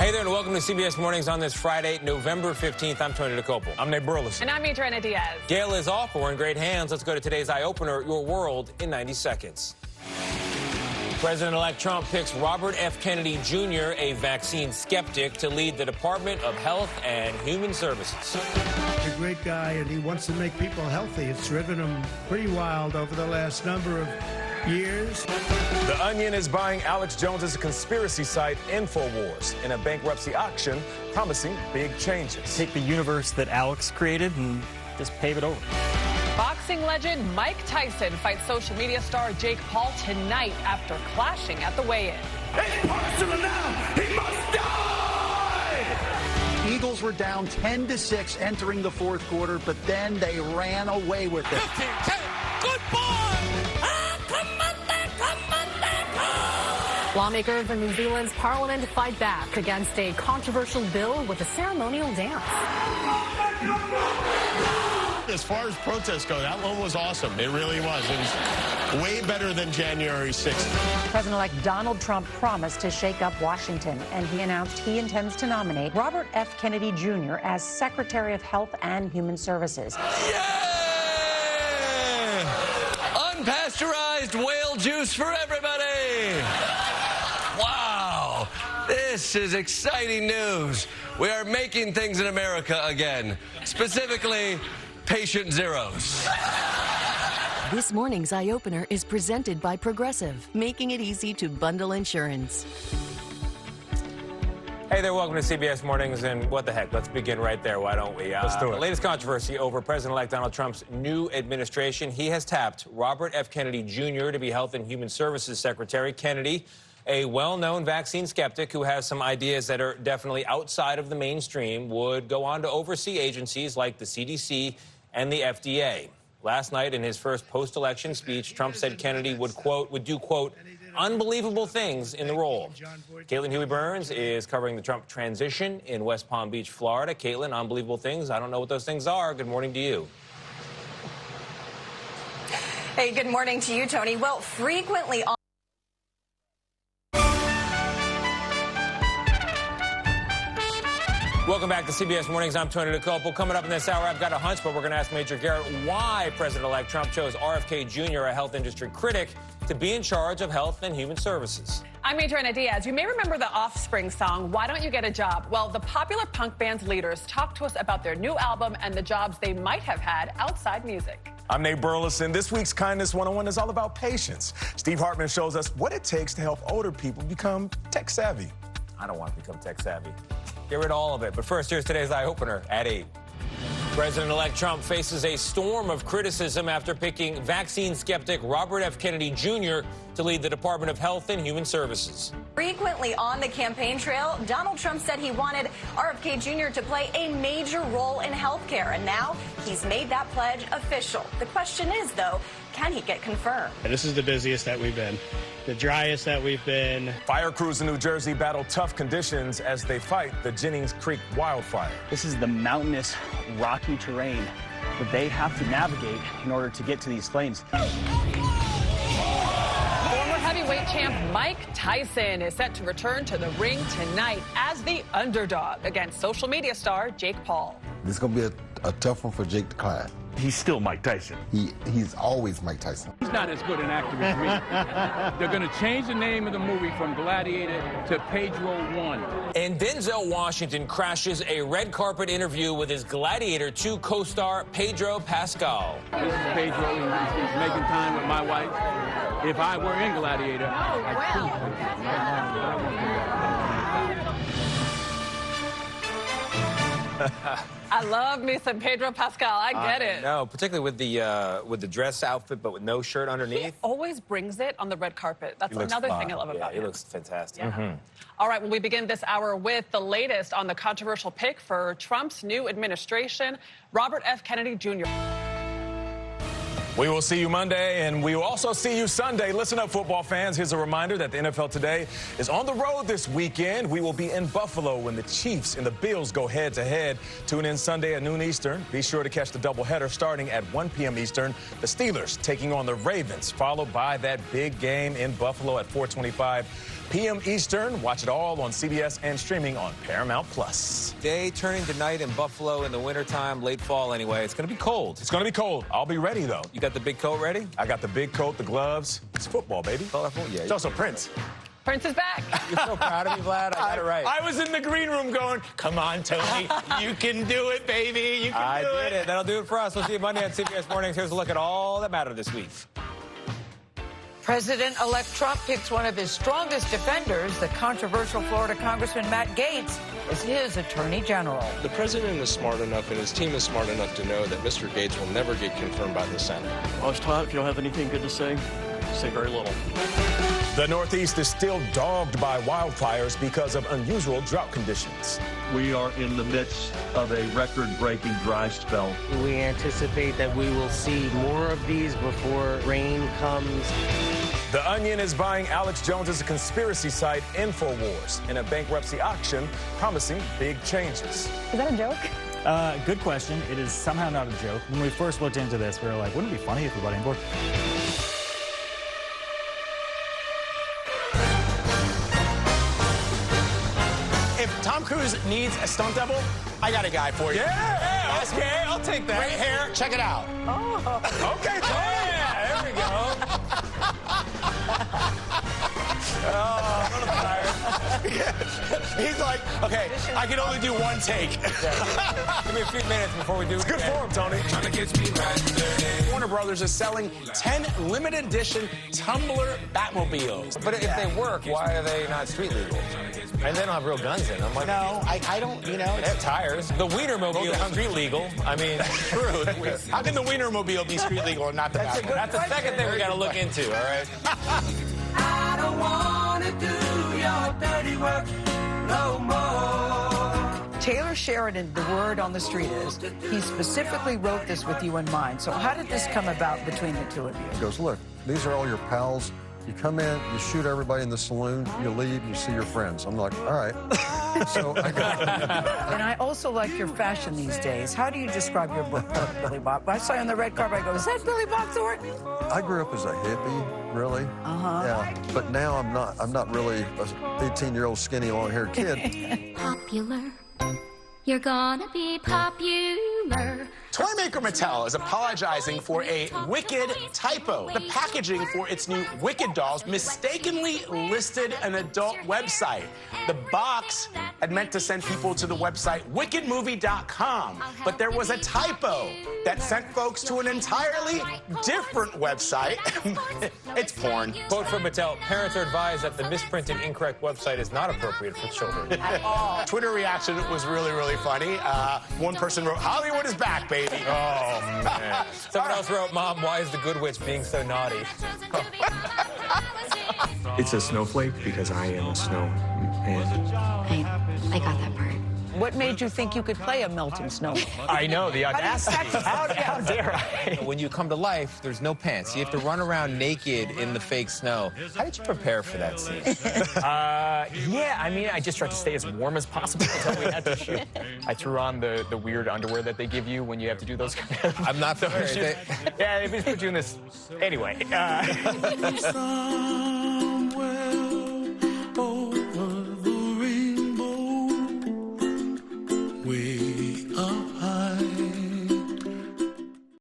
Hey there, and welcome to CBS Mornings on this Friday, November 15th. I'm Tony Dokoupil. I'm Nate Burleson. And I'm Adriana Diaz. Gayle is off, but we're in great hands. Let's go to today's eye-opener, Your World in 90 Seconds. President-elect Trump picks Robert F. Kennedy Jr., a vaccine skeptic, to lead the Department of Health and Human Services. He's a great guy, and he wants to make people healthy. It's driven him pretty wild over the last number of years. The Onion is buying Alex Jones's conspiracy site InfoWars in a bankruptcy auction, promising big changes. Take the universe that Alex created and just pave it over. Boxing legend Mike Tyson fights social media star Jake Paul tonight after clashing at the weigh-in. It's personal now! He must die! Eagles were down 10-6 entering the fourth quarter, but then they ran away with it. 15, 10, good boy! Lawmakers in New Zealand's parliament fight back against a controversial bill with a ceremonial dance. As far as protests go, that one was awesome. It really was. It was way better than January 6th. President-elect Donald Trump promised to shake up Washington, and he announced he intends to nominate Robert F. Kennedy Jr. as Secretary of Health and Human Services. Yeah! Unpasteurized whale juice for everybody! Wow! This is exciting news. We are making things in America again. Specifically, patient zeros. This morning's eye-opener is presented by Progressive, making it easy to bundle insurance. Hey there, welcome to CBS Mornings, and what the heck, let's begin right there, why don't we? Let's do it. The latest controversy over President-elect Donald Trump's new administration. He has tapped Robert F. Kennedy Jr. to be Health and Human Services Secretary. Kennedy, a well-known vaccine skeptic who has some ideas that are definitely outside of the mainstream, would go on to oversee agencies like the CDC and the FDA. Last night, in his first post-election speech, Trump said Kennedy would do, quote, unbelievable things in the role. Caitlin Huey-Burns is covering the Trump transition in West Palm Beach, Florida. Caitlin, unbelievable things. I don't know what those things are. Good morning to you. Hey, good morning to you, Tony. Well, frequently on Welcome back to CBS Mornings. I'm Tony Dokoupil. Coming up in this hour, I've got a hunch, but we're going to ask Major Garrett why President-elect Trump chose RFK Jr., a health industry critic, to be in charge of health and human services. I'm Adriana Diaz. You may remember the Offspring song, Why Don't You Get a Job? Well, the popular punk band's leaders talked to us about their new album and the jobs they might have had outside music. I'm Nate Burleson. This week's Kindness 101 is all about patience. Steve Hartman shows us what it takes to help older people become tech-savvy. I don't want to become tech-savvy. Get rid of all of it. But first, here's today's eye-opener at 8. President-elect Trump faces a storm of criticism after picking vaccine skeptic Robert F. Kennedy Jr. to lead the Department of Health and Human Services. frequently on the campaign trail, Donald Trump said he wanted RFK Jr. to play a major role in health care, and now he's made that pledge official. The question is, though, can he get confirmed? This is the busiest that we've been, the driest that we've been. Fire crews in New Jersey battle tough conditions as they fight the Jennings Creek wildfire. This is the mountainous, rocky terrain that they have to navigate in order to get to these flames. Former heavyweight champ Mike Tyson is set to return to the ring tonight as the underdog against social media star Jake Paul. This is going to be a tough one for Jake to climb. He's still Mike Tyson. He's always Mike Tyson. He's not as good an actor as me. They're going to change the name of the movie from Gladiator to Pedro 1. And Denzel Washington crashes a red carpet interview with his Gladiator 2 co-star Pedro Pascal. This is Pedro. He's making time with my wife. If I were in Gladiator, I'd kill him. I love me some Pedro Pascal. I get it. No, particularly with the dress outfit, but with no shirt underneath. He always brings it on the red carpet. That's another thing I love about him. He looks fantastic. Yeah. All right, well, we begin this hour with the latest on the controversial pick for Trump's new administration, Robert F. Kennedy Jr. We will see you Monday, and we will also see you Sunday. Listen up, football fans. Here's a reminder that the NFL Today is on the road this weekend. We will be in Buffalo when the Chiefs and the Bills go head-to-head. Tune in Sunday at noon Eastern. Be sure to catch the doubleheader starting at 1 p.m. Eastern. The Steelers taking on the Ravens, followed by that big game in Buffalo at 4:25 p.m. Eastern. Watch it all on CBS and streaming on Paramount+. Day turning to night in Buffalo in the wintertime, late fall anyway. It's going to be cold. It's going to be cold. I'll be ready, though. You got the big coat ready? I got the big coat, the gloves. It's football, baby. Colorful, yeah. It's also Prince. Prince is back. You're so proud of me, Vlad. I got it right. I was in the green room going, come on, Tony. You can do it, baby. You can do it. I did it. That'll do it for us. We'll see you Monday on CBS Mornings. Here's a look at all that mattered this week. President-elect Trump picks one of his strongest defenders, the controversial Florida Congressman Matt Gaetz, as his attorney general. The president is smart enough and his team is smart enough to know that Mr. Gaetz will never get confirmed by the Senate. I was taught if you don't have anything good to say very little. The Northeast is still dogged by wildfires because of unusual drought conditions. We are in the midst of a record-breaking dry spell. We anticipate that we will see more of these before rain comes. The Onion is buying Alex Jones's conspiracy site InfoWars in a bankruptcy auction, promising big changes. Is that a joke? Good question. It is somehow not a joke. When we first looked into this, we were like, wouldn't it be funny if we bought InfoWars? If Tom Cruise needs a stunt double, I got a guy for you. Yeah, okay, I'll take that. Great hair, check it out. Oh. Okay, yeah, there we go. He's like, okay, I can only do one take. Give me a few minutes before we do it. It's good for him, Tony. Warner Brothers is selling 10 limited edition Tumbler Batmobiles. But if they work, why are they not street legal? And they don't have real guns in them. Like, no, I don't, you know. They have tires. The Wienermobile is street legal. I mean, true. How can the Wienermobile be street legal and not the Batmobile? That's the second thing we got to look into, all right? I don't want to do your dirty work no more. Taylor Sheridan, the word on the street is, he specifically wrote this with you in mind. So how did this come about between the two of you? He goes, look, these are all your pals. You come in, you shoot everybody in the saloon, you leave, you see your friends. I'm like, all right. So I got And I also like your fashion these days. How do you describe your book, Billy Bob? I saw you on the red carpet, I go, is that Billy Bob Thornton? I grew up as a hippie, really. Uh-huh. Yeah. But now I'm not really a 18-year-old skinny long-haired kid. Popular. You're gonna be popular. Toymaker Mattel is apologizing for a Wicked typo. The packaging for its new Wicked dolls mistakenly listed an adult website. The box had meant to send people to the website wickedmovie.com, but there was a typo that sent folks to an entirely different website. It's porn. Quote from Mattel, parents are advised that the misprinted incorrect website is not appropriate for children. At all. Twitter reaction was really, really funny. One person wrote, Hollywood is back, baby. Oh, man. Someone else wrote, Mom, why is the Good Witch being so naughty? It's a snowflake because I am a snowman. I got that part. What made you think you could play a melting snowman? I know, the audacity. How dare I? When you come to life, there's no pants. You have to run around naked in the fake snow. How did you prepare for that scene? Yeah, I mean, I just tried to stay as warm as possible until we had to shoot. I threw on the weird underwear that they give you when you have to do those kind of... I'm not familiar. Yeah, they just put you in this... Anyway.